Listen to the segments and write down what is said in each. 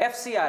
FCR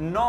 9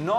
9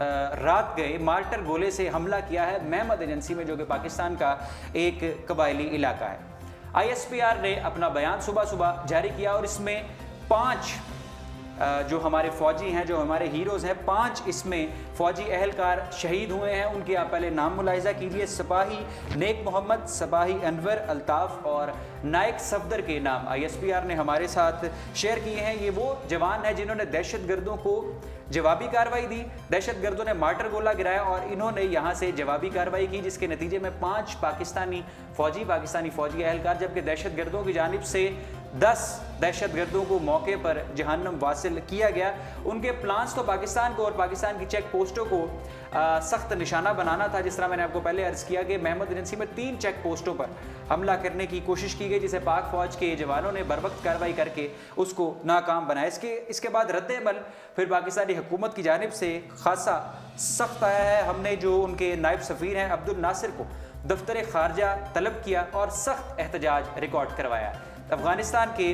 رات گئے mortar گولے سے حملہ کیا ہے محمد ایجنسی میں، جو کہ پاکستان کا ایک قبائلی علاقہ ہے۔ ISPR نے اپنا بیان صبح جاری کیا اور اس میں 5 جو ہمارے فوجی ہیں، جو ہمارے ہیروز ہیں، 5 اس میں فوجی اہلکار شہید ہوئے ہیں۔ ان کے آپ پہلے نام ملاحظہ کیجئے، سپاہی نیک محمد، سپاہی انور الطاف اور نائک صفدر کے نام ISPR نے ہمارے ساتھ شیئر کیے ہیں۔ یہ وہ جوان ہیں جنہوں نے دہشت گردوں کو جوابی کارروائی دی، دہشت گردوں نے مارٹر گولہ گرایا اور انہوں نے یہاں سے جوابی کارروائی کی، جس کے نتیجے میں 5 پاکستانی فوجی اہلکار، جبکہ دہشت گردوں کی جانب سے 10 دہشت گردوں کو موقع پر جہنم واصل کیا گیا۔ ان کے پلانز تو پاکستان کو اور پاکستان کی چیک پوسٹوں کو سخت نشانہ بنانا تھا۔ جس طرح میں نے آپ کو پہلے عرض کیا کہ محمد ایجنسی میں 3 چیک پوسٹوں پر حملہ کرنے کی کوشش کی گئی، جسے پاک فوج کے جوانوں نے بروقت کارروائی کر کے اس کو ناکام بنایا۔ اس کے بعد رد عمل پھر پاکستانی حکومت کی جانب سے خاصا سخت آیا ہے۔ ہم نے جو ان کے نائب سفیر ہیں عبد الناصر کو دفتر خارجہ طلب کیا اور سخت احتجاج ریکارڈ کروایا۔ افغانستان کے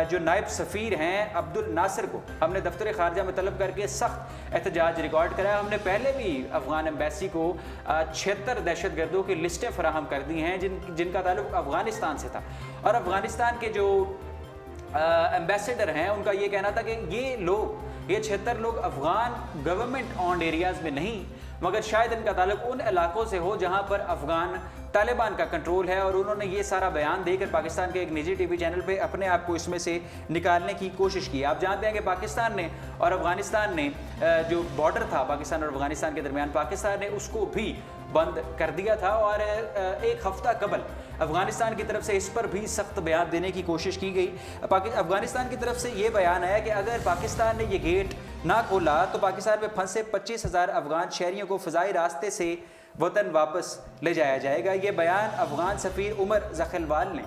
جو نائب سفیر ہیں عبد الناصر کو ہم نے دفتر خارجہ میں طلب کر کے سخت احتجاج ریکارڈ کرایا۔ ہم نے پہلے بھی افغان ایمبیسی کو 76 دہشت گردوں کی لسٹیں فراہم کر دی ہیں جن کا تعلق افغانستان سے تھا، اور افغانستان کے جو ایمبیسیڈر ہیں ان کا یہ کہنا تھا کہ یہ 76 لوگ افغان گورنمنٹ آنڈ ایریاز میں نہیں، مگر شاید ان کا تعلق ان علاقوں سے ہو جہاں پر افغان طالبان کا کنٹرول ہے، اور انہوں نے یہ سارا بیان دے کر پاکستان کے ایک نجی ٹی وی چینل پہ اپنے آپ کو اس میں سے نکالنے کی کوشش کی۔ آپ جانتے ہیں کہ پاکستان نے اور افغانستان نے جو بارڈر تھا پاکستان اور افغانستان کے درمیان، پاکستان نے اس کو بھی بند کر دیا تھا، اور ایک ہفتہ قبل افغانستان کی طرف سے اس پر بھی سخت بیان دینے کی کوشش کی گئی۔ افغانستان کی طرف سے یہ بیان آیا کہ اگر پاکستان نے یہ گیٹ نہ کھولا تو پاکستان میں پھنسے 25,000 افغان شہریوں کو فضائی راستے سے وطن واپس لے جایا جائے گا۔ یہ بیان افغان سفیر عمر زخیلوال نے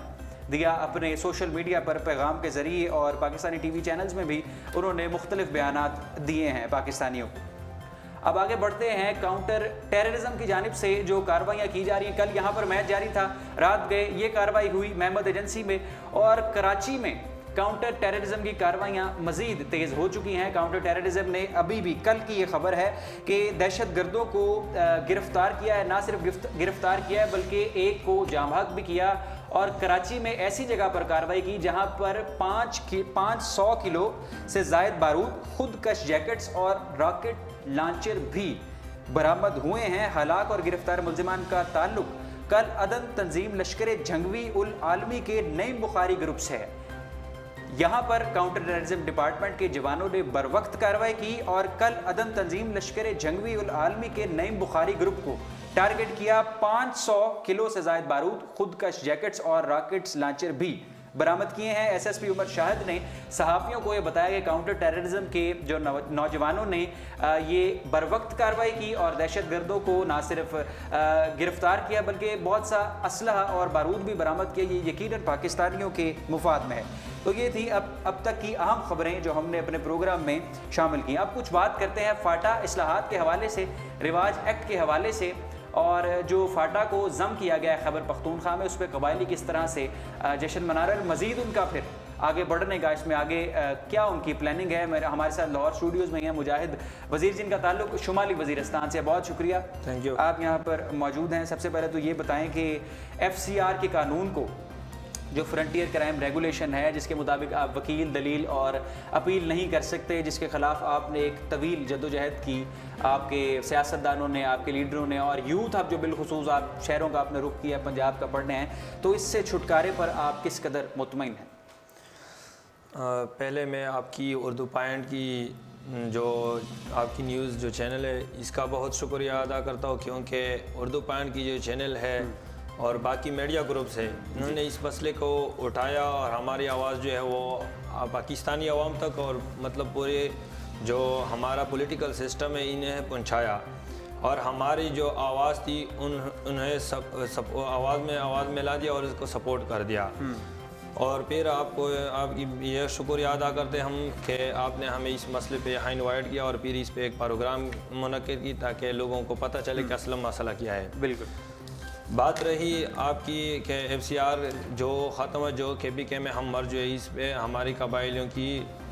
دیا اپنے سوشل میڈیا پر پیغام کے ذریعے، اور پاکستانی ٹی وی چینلز میں بھی انہوں نے مختلف بیانات دیے ہیں پاکستانیوں کو۔ اب آگے بڑھتے ہیں کاؤنٹر ٹیررزم کی جانب سے جو کارروائیاں کی جا رہی ہیں۔ کل یہاں پر میچ جاری تھا، رات گئے یہ کارروائی ہوئی محمد ایجنسی میں، اور کراچی میں کاؤنٹر ٹیررزم کی کارروائیاں مزید تیز ہو چکی ہیں۔ کاؤنٹر ٹیررزم نے ابھی بھی، کل کی یہ خبر ہے کہ دہشت گردوں کو گرفتار کیا ہے، نہ صرف گرفتار کیا ہے بلکہ ایک کو جاں بحق بھی کیا، اور کراچی میں ایسی جگہ پر کارروائی کی جہاں پر 500 کلو سے زائد بارود، خودکش جیکٹس اور راکٹ لانچر بھی برآمد ہوئے ہیں۔ ہلاک اور گرفتار ملزمان کا تعلق کل عدن تنظیم لشکر جنگوی العالمی کے نعیم بخاری گروپ سے ہے۔ یہاں پر کاؤنٹر ٹیررزم ڈپارٹمنٹ کے جوانوں نے بروقت کارروائی کی اور کل عدن تنظیم لشکر جنگوی العالمی کے نعیم بخاری گروپ کو ٹارگٹ کیا۔ 500 کلو سے زائد بارود، خودکش جیکٹس اور راکٹس لانچر بھی برآمد کیے ہیں۔ SSP عمر شاہد نے صحافیوں کو یہ بتایا کہ کاؤنٹر ٹیررزم کے جو نوجوانوں نے یہ بروقت کارروائی کی اور دہشت گردوں کو نہ صرف گرفتار کیا بلکہ بہت سا اسلحہ اور بارود بھی برآمد کیا۔ یہ یقیناً پاکستانیوں کے مفاد میں ہے۔ تو یہ تھی اب تک کی اہم خبریں جو ہم نے اپنے پروگرام میں شامل کی۔ اب کچھ بات کرتے ہیں فاٹا اصلاحات کے حوالے سے، رواج ایکٹ کے حوالے سے، اور جو فاٹا کو ضم کیا گیا ہے خیبر پختونخوا میں، اس پہ قبائلی کس طرح سے جشن منا رہے ہیں، مزید ان کا پھر آگے بڑھنے کا اس میں آگے کیا ان کی پلاننگ ہے۔ ہمارے ساتھ لاہور اسٹوڈیوز میں ہیں مجاہد وزیر جن کا تعلق شمالی وزیرستان سے۔ بہت شکریہ آپ یہاں پر موجود ہیں۔ سب سے پہلے تو یہ بتائیں کہ FCR کے قانون کو، جو فرنٹیئر کرائم ریگولیشن ہے، جس کے مطابق آپ وکیل، دلیل اور اپیل نہیں کر سکتے، جس کے خلاف آپ نے ایک طویل جدوجہد کی، آپ کے سیاستدانوں نے، آپ کے لیڈروں نے، اور یوتھ اب جو بالخصوص آپ شہروں کا آپ نے رخ کیا، پنجاب کا پڑھنے ہیں، تو اس سے چھٹکارے پر آپ کس قدر مطمئن ہیں؟ پہلے میں آپ کی اردو پوائنٹ کی جو آپ کی نیوز جو چینل ہے اس کا بہت شکریہ ادا کرتا ہوں، کیونکہ اردو پوائنٹ کی جو چینل ہے اور باقی میڈیا گروپس ہے، انہوں نے اس مسئلے کو اٹھایا اور ہماری آواز جو ہے وہ پاکستانی عوام تک اور مطلب پورے جو ہمارا پولیٹیکل سسٹم ہے انہیں پہنچایا، اور ہماری جو آواز تھی انہیں آواز میں لا دیا اور اس کو سپورٹ کر دیا۔ اور پھر آپ کی یہ شکریہ ادا کرتے ہم کہ آپ نے ہمیں اس مسئلے پہ یہاں انوائٹ کیا اور پھر اس پہ ایک پروگرام منعقد کی تاکہ لوگوں کو پتہ چلے کہ اصل مسئلہ کیا ہے۔ بالکل۔ بات رہی آپ کی کہ FCR جو ختم ہے، جو KPK میں ہم مرج ہوئے، اس پہ ہماری قبائلیوں کی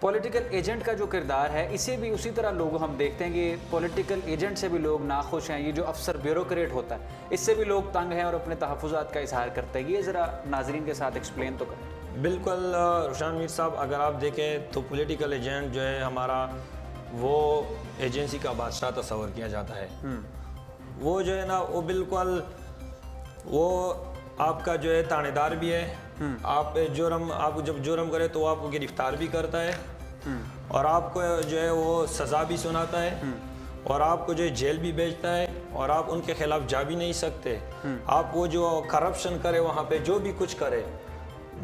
پولیٹیکل ایجنٹ کا جو کردار ہے اسے بھی اسی طرح لوگ ہم دیکھتے ہیں کہ پولیٹیکل ایجنٹ سے بھی لوگ ناخوش ہیں. یہ جو افسر بیوروکریٹ ہوتا ہے اس سے بھی لوگ تنگ ہیں اور اپنے تحفظات کا اظہار کرتے ہیں. یہ ذرا ناظرین کے ساتھ ایکسپلین تو کریں. بالکل روشان میر صاحب، اگر آپ دیکھیں تو پولیٹیکل ایجنٹ جو ہے ہمارا وہ ایجنسی کا بادشاہ تصور کیا جاتا ہے. وہ جو ہے نا وہ بالکل وہ آپ کا جو ہے تانے دار بھی ہے. آپ جب جرم کرے تو وہ آپ کو گرفتار بھی کرتا ہے اور آپ کو جو ہے وہ سزا بھی سناتا ہے اور آپ کو جو ہے جیل بھی بھیجتا ہے اور آپ ان کے خلاف جا بھی نہیں سکتے. آپ وہ جو کرپشن کرے وہاں پہ جو بھی کچھ کرے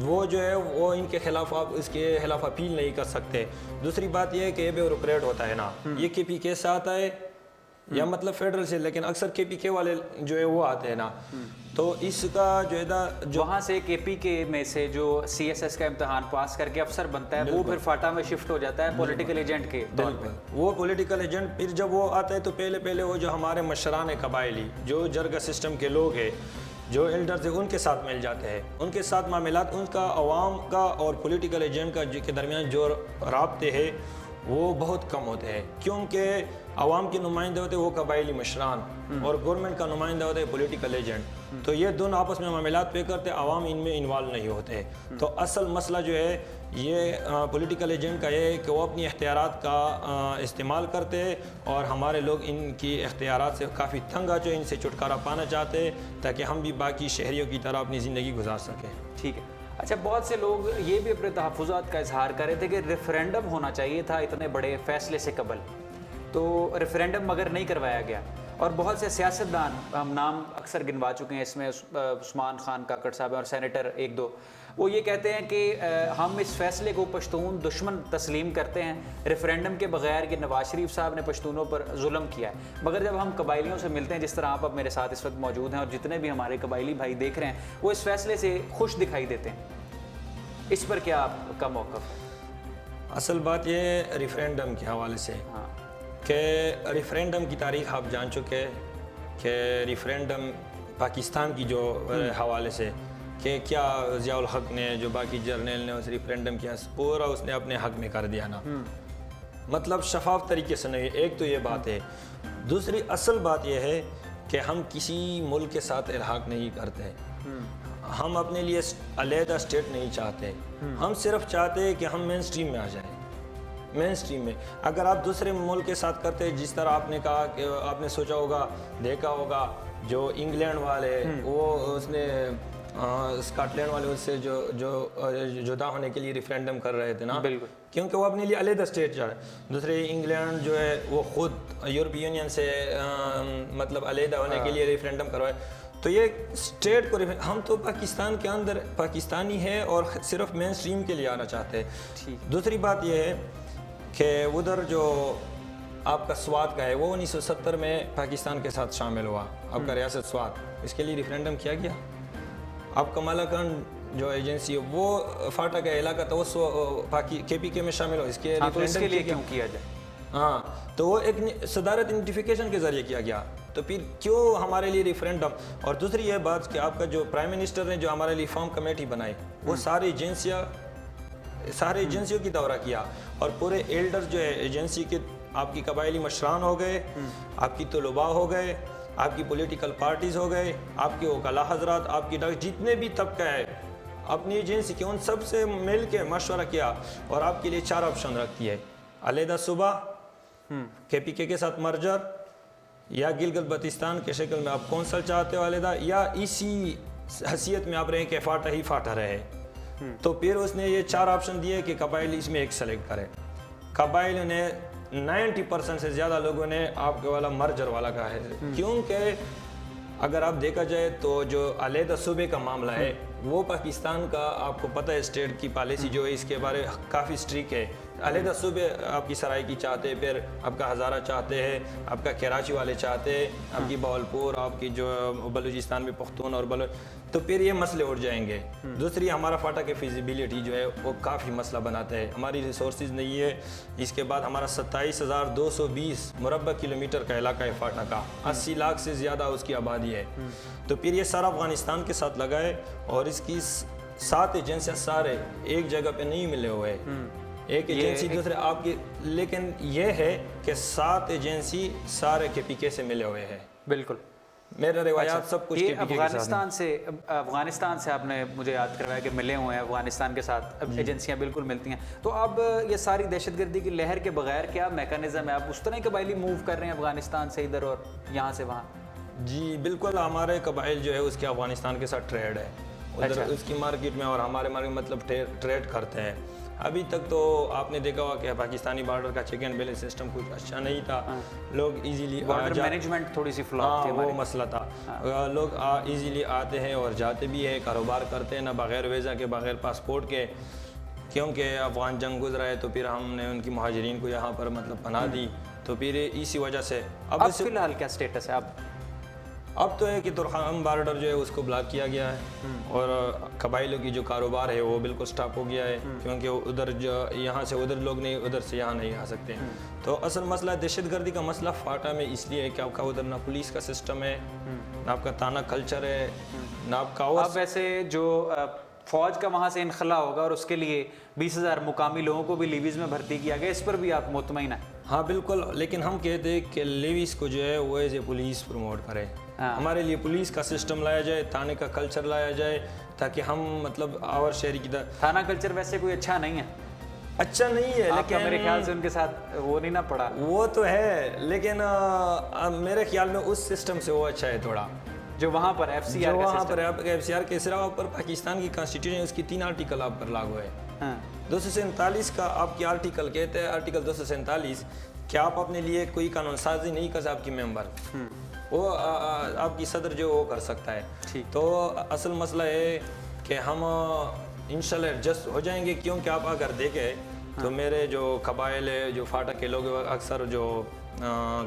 وہ جو ہے وہ ان کے خلاف آپ اس کے خلاف اپیل نہیں کر سکتے. دوسری بات یہ ہے کہ یہ بیوروکریٹ ہوتا ہے نا، یہ کے پی کے سے آتا ہے یا مطلب فیڈرل سے، لیکن اکثر کے پی کے والے جو ہے وہ آتے ہیں نا، تو اس کا جو ہے وہاں سے کے پی کے میں سے جو سی ایس ایس کا امتحان پاس کر کے افسر بنتا ہے وہ پھر فاٹا میں شفٹ ہو جاتا ہے پولیٹیکل ایجنٹ کے طور پہ. وہ پولیٹیکل ایجنٹ پھر جب وہ آتا ہے تو پہلے وہ جو ہمارے مشران قبائلی جو جرگہ سسٹم کے لوگ ہیں، جو ایلڈرز ہیں، ان کے ساتھ مل جاتے ہیں. ان کے ساتھ معاملات ان کا عوام کا اور پولیٹیکل ایجنٹ کا کے درمیان جو رابطے ہیں وہ بہت کم ہوتے ہیں، کیونکہ عوام کے نمائندے ہوتے ہیں وہ قبائلی مشران اور گورنمنٹ کا نمائندہ ہوتا ہے پولیٹیکل ایجنٹ. تو یہ دونوں آپس میں معاملات پہ کرتے، عوام ان میں انوالو نہیں ہوتے. تو اصل مسئلہ جو ہے یہ پولیٹیکل ایجنٹ کا یہ ہے کہ وہ اپنی اختیارات کا استعمال کرتے ہیں اور ہمارے لوگ ان کی اختیارات سے کافی تنگ آ چکے، ان سے چھٹکارا پانا چاہتے ہیں تاکہ ہم بھی باقی شہریوں کی طرح اپنی زندگی گزار سکیں. ٹھیک ہے. اچھا، بہت سے لوگ یہ بھی اپنے تحفظات کا اظہار کر رہے تھے کہ ریفرینڈم ہونا چاہیے تھا اتنے بڑے فیصلے سے قبل، تو ریفرینڈم مگر نہیں کروایا گیا. اور بہت سے سیاستدان، ہم نام اکثر گنوا چکے ہیں اس میں، عثمان خان کاکڑ صاحب اور سینیٹر ایک دو، وہ یہ کہتے ہیں کہ ہم اس فیصلے کو پشتون دشمن تسلیم کرتے ہیں ریفرینڈم کے بغیر کہ نواز شریف صاحب نے پشتونوں پر ظلم کیا ہے. مگر جب ہم قبائلیوں سے ملتے ہیں، جس طرح آپ اب میرے ساتھ اس وقت موجود ہیں اور جتنے بھی ہمارے قبائلی بھائی دیکھ رہے ہیں، وہ اس فیصلے سے خوش دکھائی دیتے ہیں. اس پر کیا آپ کا موقف ہے؟ اصل بات یہ ہے ریفرینڈم کے حوالے سے کہ ریفرینڈم کی تاریخ آپ جان چکے کہ ریفرینڈم پاکستان کی جو حوالے سے کہ کیا ضیاء الحق نے جو باقی جرنیل نے اس ریفرینڈم کیا پورا اس نے اپنے حق میں کر دیا نا، مطلب شفاف طریقے سے نہیں. ایک تو یہ بات ہے. دوسری اصل بات یہ ہے کہ ہم کسی ملک کے ساتھ الحاق نہیں کرتے، ہم اپنے لیے علیحدہ اسٹیٹ نہیں چاہتے، ہم صرف چاہتے ہیں کہ ہم مین سٹریم میں آ جائیں. مین سٹریم میں اگر آپ دوسرے ملک کے ساتھ کرتے، جس طرح آپ نے کہا کہ آپ نے سوچا ہوگا، دیکھا ہوگا جو انگلینڈ والے وہ اس نے اسکاٹ لینڈ والے اس سے جو جدا ہونے کے لیے ریفرینڈم کر رہے تھے نا، بالکل، کیونکہ وہ اپنے لیے علیحدہ اسٹیٹ چاہ رہے. دوسرے انگلینڈ جو ہے وہ خود یورپی یونین سے مطلب علیحدہ ہونے کے لیے ریفرینڈم کروائے. تو یہ اسٹیٹ کو ہم تو پاکستان کے اندر پاکستانی ہے اور صرف مین سٹریم کے لیے آنا چاہتے ہیں. دوسری بات یہ ہے کہ ادھر جو آپ کا سوات کا ہے وہ 1970 میں پاکستان کے ساتھ شامل ہوا، آپ کا ریاست سوات، اس کے لیے ریفرینڈم کیا گیا. آپ کا مالاکنڈ جو ایجنسی ہے وہ فاٹا کا علاقہ تھا وہ کے پی کے میں شامل ہو، اس کے لیے کیوں کیا جائے؟ ہاں، تو وہ ایک صدارت نوٹیفیکیشن کے ذریعے کیا گیا. تو پھر کیوں ہمارے لیے ریفرینڈم؟ اور دوسری یہ بات کہ آپ کا جو پرائم منسٹر نے جو ہمارے لیے فارم کمیٹی بنائی، وہ سارے ایجنسیوں کی دورہ کیا اور پورے ایلڈر جو ہے ایجنسی کے، آپ کی قبائلی مشران ہو گئے، آپ کی طلباء ہو گئے، آپ کی پولیٹیکل پارٹیز ہو گئے، آپ کے وکلاء حضرات، آپ کی جتنے بھی طبقہ ہے اپنی ایجنسی کے، ان سب سے مل کے مشورہ کیا اور آپ کے لیے 4 آپشن رکھتی ہے: علیحدہ صوبہ، کے پی کے ساتھ مرجر، یا گلگت بلتستان کے شکل میں آپ کونسل چاہتے ہو علیحدہ، یا اسی حیثیت میں آپ رہیں کہ فاٹا ہی فاٹا رہے. تو پھر اس نے یہ 4 آپشن دیے کہ قبائل اس میں ایک سلیکٹ کرے. قبائل نے 90% سے زیادہ لوگوں نے آپ کے والا مرجر والا کہا ہے، کیونکہ اگر آپ دیکھا جائے تو جو علیحدہ صوبے کا معاملہ ہے وہ پاکستان کا، آپ کو پتہ ہے اسٹیٹ کی پالیسی جو ہے اس کے بارے کافی اسٹرک ہے. علیحدہ صوبے آپ کی سرائی کی چاہتے ہیں، پھر آپ کا ہزارہ چاہتے ہیں، آپ کا کراچی والے چاہتے ہیں، آپ کی باولپور، آپ کی جو بلوچستان میں پختون اور تو پھر یہ مسئلے اٹھ جائیں گے. دوسری ہمارا فاٹا کی فیزیبلٹی جو ہے وہ کافی مسئلہ بناتا ہے، ہماری ریسورسز نہیں ہے. اس کے بعد ہمارا 27,220 مربع کلومیٹر کا علاقہ ہے فاٹا کا، 80 لاکھ سے زیادہ اس کی آبادی ہے. تو پھر یہ سارا افغانستان کے ساتھ لگا ہے اور اس کی 7 ایجنسیاں سارے ایک جگہ پہ نہیں ملے ہوئے. ایک ایجنسی دوسرے آپ کی، لیکن یہ ہے کہ 7 ایجنسی سارے کے پی کے سے ملے ہوئے ہیں. بالکل میرا روایات سب کچھ یہ کے پی کے کے ساتھ افغانستان سے آپ نے مجھے یاد کروایا کہ ملے ہوئے ہیں افغانستان کے ساتھ ایجنسیاں بالکل ملتی ہیں. تو اب یہ ساری دہشت گردی کی لہر کے بغیر کیا میکانزم ہے؟ آپ اس طرح قبائلی موو کر رہے ہیں افغانستان سے ادھر اور یہاں سے وہاں؟ جی بالکل، ہمارے قبائل جو ہے اس کے افغانستان کے ساتھ ٹریڈ ہے ادھر اس کی مارکیٹ میں، اور ہمارے مارکیٹ مطلب ٹریڈ کرتے ہیں. ابھی تک تو آپ نے دیکھا ہوا کہ پاکستانی بارڈر کا چیک اینڈ بیلنس سسٹم کچھ اچھا نہیں تھا. لوگ ایزیلی بارڈر مینجمنٹ تھوڑی سی فلاپ تھی، وہ مسئلہ تھا. لوگ ایزیلی آتے ہیں اور جاتے بھی ہے، کاروبار کرتے ہیں نا بغیر ویزا کے، بغیر پاسپورٹ کے. کیونکہ افغان جنگ گزرا ہے تو پھر ہم نے ان کی مہاجرین کو یہاں پر مطلب پناہ دی، تو پھر اسی وجہ سے اب فی الحال کیا سٹیٹس ہے؟ اب تو ہے کہ ترخان بارڈر جو ہے اس کو بلاک کیا گیا ہے، اور قبائلیوں کی جو کاروبار ہے وہ بالکل سٹاپ ہو گیا ہے، کیونکہ ادھر یہاں سے ادھر لوگ نہیں، ادھر سے یہاں نہیں آ سکتے. تو اصل مسئلہ دہشت گردی کا مسئلہ فاٹا میں اس لیے ہے کہ آپ کا ادھر نہ پولیس کا سسٹم ہے، نہ آپ کا تانا کلچر ہے، نہ آپ کا. اب ویسے جو فوج کا وہاں سے انخلا ہوگا اور اس کے لیے 20,000 مقامی لوگوں کو بھی لیویز میں بھرتی کیا گیا، اس پر بھی آپ مطمئن ہیں؟ ہاں بالکل، لیکن ہم کہتے ہیں کہ لیویز کو جو ہے وہ ایز اے پولیس پروموٹ کرے. ہمارے لیے پولیس کا سسٹم لایا جائے، تھانے کا کلچر لایا جائے، تاکہ ہم مطلب آور شہری کی تھانہ کلچر ویسے کوئی اچھا نہیں ہے، اچھا نہیں ہے، لیکن میرے خیال سے ان کے ساتھ وہ نہیں نہ پڑا. وہ تو ہے، لیکن میرے خیال میں اس سسٹم سے وہ اچھا ہے تھوڑا جو وہاں پر ایف سی آر کا وہاں پر ایف سی آر کے صرف پر پاکستان کی کانسٹیٹیوشن اس کی 3 آرٹیکل آپ پر لاگو ہے. 247 کا آپ کی آرٹیکل کہتے ہیں، آرٹیکل 247 کہ آپ اپنے لیے کوئی قانون سازی نہیں کر سکتے. آپ کی ممبر وہ آپ کی صدر جو وہ کر سکتا ہے. تو اصل مسئلہ ہے کہ ہم انشاءاللہ ایڈجسٹ ہو جائیں گے، کیونکہ آپ اگر دیکھیں تو میرے جو قبائل ہے، جو فاٹا کے لوگ اکثر جو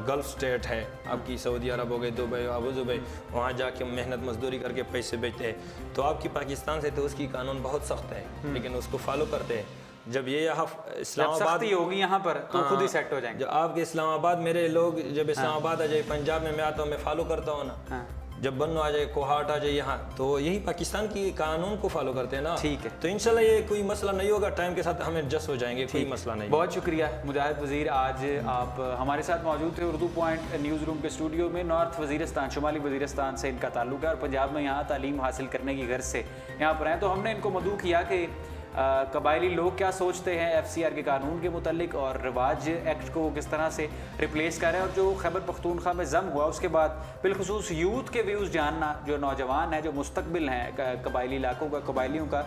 گلف سٹیٹ ہے آپ کی، سعودی عرب ہو گئے، دبئی، ابو ظبی، وہاں جا کے محنت مزدوری کر کے پیسے بیچتے ہیں. تو آپ کی پاکستان سے تو اس کی قانون بہت سخت ہے، لیکن اس کو فالو کرتے ہیں. جب یہ یہاں اسلام آباد ہوگی یہاں پر تو خود ہی سیٹ ہو جائیں گے. جب آپ کے اسلام آباد میرے لوگ جب اسلام آباد آ جائے، پنجاب میں آتا ہوں، میں فالو کرتا ہوں نا. جب بنو آ جائے، کوہاٹ آ جائے یہاں، تو یہی پاکستان کی قانون کو فالو کرتے ہیں نا. ٹھیک ہے، تو انشاءاللہ یہ کوئی مسئلہ نہیں ہوگا، ٹائم کے ساتھ ہم ایڈجسٹ ہو جائیں گے، کوئی مسئلہ نہیں. بہت شکریہ مجاہد وزیر، آج آپ ہمارے ساتھ موجود تھے اردو پوائنٹ نیوز روم کے اسٹوڈیو میں. نارتھ وزیرستان، شمالی وزیرستان سے ان کا تعلق ہے، اور پنجاب میں یہاں تعلیم حاصل کرنے کی غرض سے یہاں پر ہیں. تو ہم نے ان کو مدعو کیا کہ قبائلی لوگ کیا سوچتے ہیں ایف سی آر کے قانون کے متعلق، اور رواج ایکٹ کو کس طرح سے ریپلیس کر رہے ہیں. اور جو خیبر پختونخوا میں ضم ہوا اس کے بعد بالخصوص یوتھ کے ویوز جاننا، جو نوجوان ہیں، جو مستقبل ہیں قبائلی علاقوں کا، قبائلیوں کا،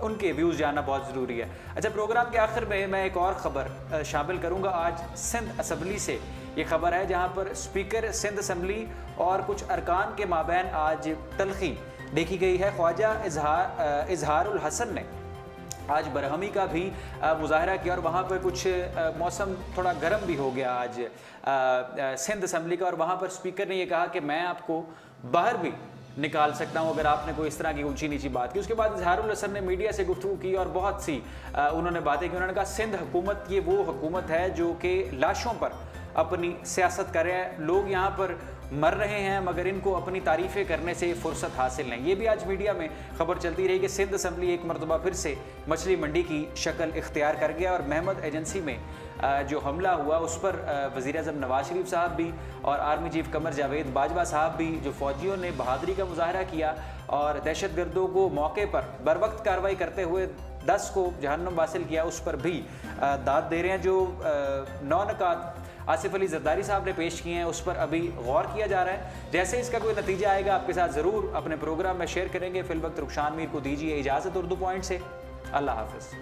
ان کے ویوز جاننا بہت ضروری ہے. اچھا، پروگرام کے آخر میں ایک اور خبر شامل کروں گا. آج سندھ اسمبلی سے یہ خبر ہے، جہاں پر اسپیکر سندھ اسمبلی اور کچھ ارکان کے مابین آج تلخی دیکھی گئی ہے. خواجہ اظہار الحسن نے آج برہمی کا بھی مظاہرہ کیا، اور وہاں پہ کچھ موسم تھوڑا گرم بھی ہو گیا آج سندھ اسمبلی کا. اور وہاں پر اسپیکر نے یہ کہا کہ میں آپ کو باہر بھی نکال سکتا ہوں اگر آپ نے کوئی اس طرح کی اونچی نیچی بات کی. اس کے بعد اظہار الحسن نے میڈیا سے گفتگو کی اور بہت سی انہوں نے باتیں کی. انہوں نے کہا سندھ حکومت یہ وہ حکومت ہے جو کہ لاشوں پر اپنی سیاست کر رہے ہیں. لوگ یہاں پر مر رہے ہیں مگر ان کو اپنی تعریفیں کرنے سے فرصت حاصل نہیں. یہ بھی آج میڈیا میں خبر چلتی رہی کہ سندھ اسمبلی ایک مرتبہ پھر سے مچھلی منڈی کی شکل اختیار کر گیا. اور محمد ایجنسی میں جو حملہ ہوا اس پر وزیر اعظم نواز شریف صاحب بھی اور آرمی چیف قمر جاوید باجوہ صاحب بھی، جو فوجیوں نے بہادری کا مظاہرہ کیا اور دہشت گردوں کو موقع پر بروقت کارروائی کرتے ہوئے 10 کو جہنم واصل کیا، اس پر بھی داد دے رہے ہیں. جو 9 نکات آصف علی زرداری صاحب نے پیش کیے ہیں اس پر ابھی غور کیا جا رہا ہے. جیسے اس کا کوئی نتیجہ آئے گا آپ کے ساتھ ضرور اپنے پروگرام میں شیئر کریں گے. فی الوقت رخشان میر کو دیجیے اجازت اردو پوائنٹ سے. اللہ حافظ.